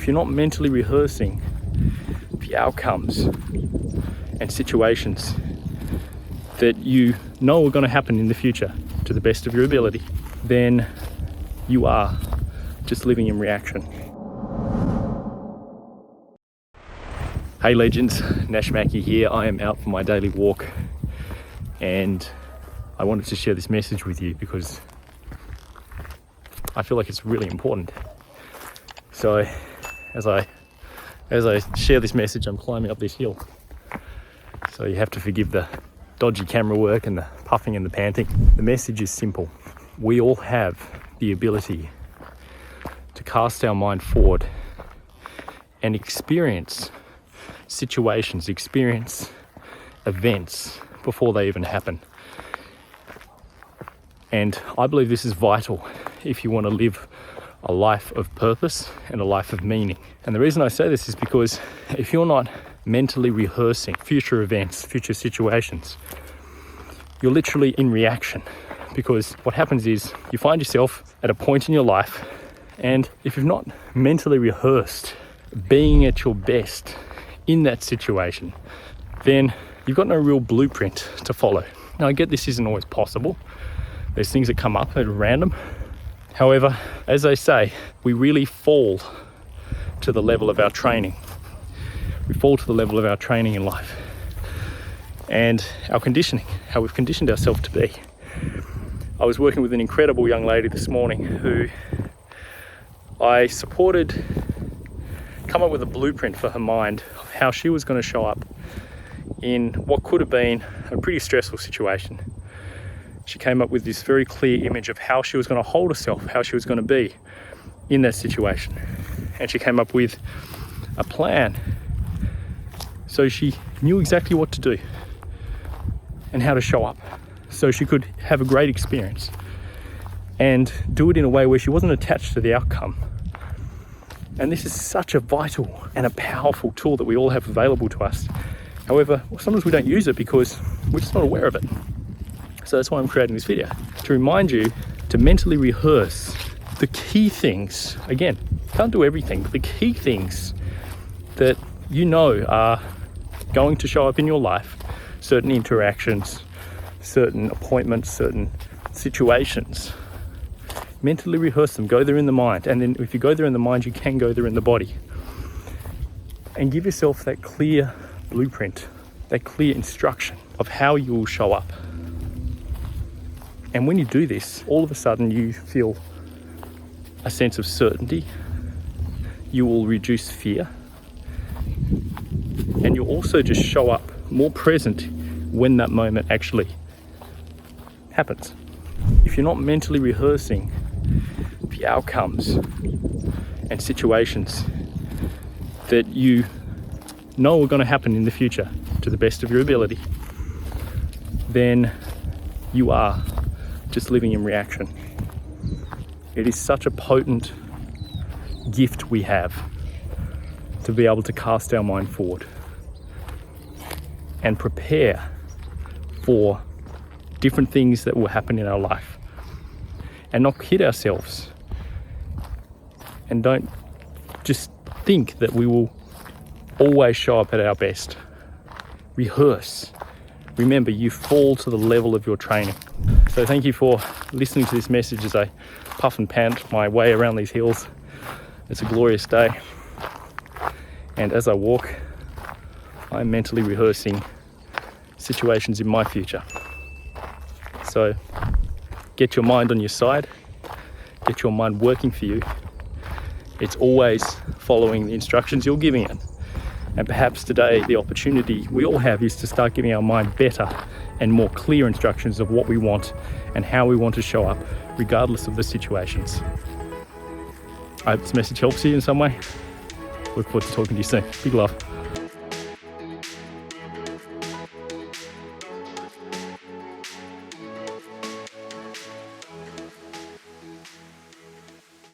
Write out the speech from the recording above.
if you're not mentally rehearsing the outcomes and situations that you know are going to happen in the future to the best of your ability, then you are just living in reaction. Hey legends, Nash Mackey here. I am out for my daily walk and I wanted to share this message with you because I feel like it's really important. So as I share this message, I'm climbing up this hill. So you have to forgive the dodgy camera work and the puffing and the panting. The message is simple. We all have the ability to cast our mind forward and experience situations, experience events before they even happen. And I believe this is vital if you want to live a life of purpose and a life of meaning. And the reason I say this is because if you're not mentally rehearsing future events, future situations, you're literally in reaction. Because what happens is you find yourself at a point in your life, and if you've not mentally rehearsed being at your best in that situation, then you've got no real blueprint to follow. Now I get this isn't always possible. There's things that come up at random. However, as I say, we really fall to the level of our training. We fall to the level of our training in life and our conditioning, how we've conditioned ourselves to be. I was working with an incredible young lady this morning who I supported come up with a blueprint for her mind of how she was going to show up in what could have been a pretty stressful situation. She came up with this very clear image of how she was going to hold herself, how she was going to be in that situation. And she came up with a plan. So she knew exactly what to do and how to show up so she could have a great experience and do it in a way where she wasn't attached to the outcome. And this is such a vital and a powerful tool that we all have available to us. However, sometimes we don't use it because we're just not aware of it. So that's why I'm creating this video, to remind you to mentally rehearse the key things. Again, can't do everything, but the key things that you know are going to show up in your life, certain interactions, certain appointments, certain situations. Mentally rehearse them, go there in the mind. And then if you go there in the mind, you can go there in the body. And give yourself that clear blueprint, that clear instruction of how you will show up. And when you do this, all of a sudden you feel a sense of certainty. You will reduce fear. And you'll also just show up more present when that moment actually happens. If you're not mentally rehearsing the outcomes and situations that you know are going to happen in the future to the best of your ability, then you are just living in reaction. It is such a potent gift we have to be able to cast our mind forward and prepare for different things that will happen in our life and not kid ourselves, and don't just think that we will always show up at our best. Rehearse. Remember, you fall to the level of your training. So thank you for listening to this message as I puff and pant my way around these hills. It's a glorious day. And as I walk, I'm mentally rehearsing situations in my future. So get your mind on your side, get your mind working for you. It's always following the instructions you're giving it. And perhaps today the opportunity we all have is to start giving our mind better and more clear instructions of what we want and how we want to show up, regardless of the situations. I hope this message helps you in some way. Look forward to talking to you soon. Big love.